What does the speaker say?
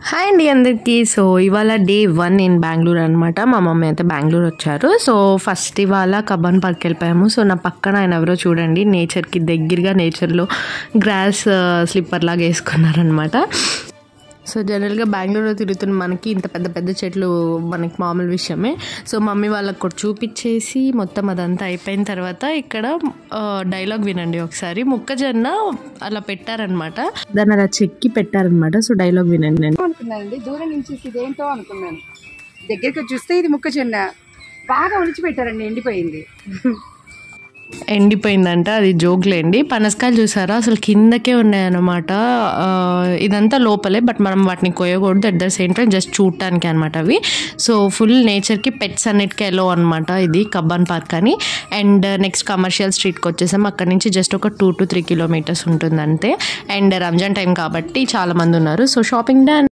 Hi అండి అందరికీ. So ఇవాళ డే 1 ఇన్ బెంగళూరు అనమాట. మా మమ్మీ అయితే బెంగళూరు వచ్చారు. సో ఫస్ట్ ఇవాళ కబ్బన్ పార్క్ వెళ్ళిపోయాము. సో నా పక్కన ఆయన ఎవరో చూడండి, నేచర్కి దగ్గరగా నేచర్లో గ్రాస్ స్లిప్పర్ లాగా వేసుకున్నారనమాట. సో జనరల్గా బెంగళూరులో తిరుగుతున్న మనకి ఇంత పెద్ద పెద్ద చెట్లు మనకి మామూలు విషయమే. సో మమ్మీ వాళ్ళకి కూడా చూపించేసి మొత్తం అదంతా అయిపోయిన తర్వాత ఇక్కడ డైలాగ్ వినండి ఒకసారి. మొక్కజొన్న అలా పెట్టారనమాట, దాన్ని అలా చెక్కి పెట్టారనమాట. సో డైలాగ్ వినండి. నేను అనుకున్నానండి, దూరం నుంచి ఇదేంటో అనుకున్నాను, దగ్గరికి చూస్తే ఇది మొక్కజొన్న బాగా ఉడిచిపెట్టారండి, ఎండిపోయింది. ఎండిపోయిందంట, అది జోక్లేండి. పనసకాయలు చూసారా, అసలు కిందకే ఉన్నాయన్నమాట. ఇదంతా లోపలే, బట్ మనం వాటిని కోయకూడదు. At the same time just చూడటానికి అనమాట అవి. సో ఫుల్ నేచర్కి పెట్స్ అన్నిటికీ ఎలో అనమాట ఇది కబ్బన్ పార్క్ అని. అండ్ నెక్స్ట్ కమర్షియల్ స్ట్రీట్కి వచ్చేసాం. అక్కడ నుంచి జస్ట్ ఒక 2 to 3 kilometers ఉంటుంది అంతే. అండ్ రంజాన్ టైం కాబట్టి చాలా మంది ఉన్నారు. So shopping done.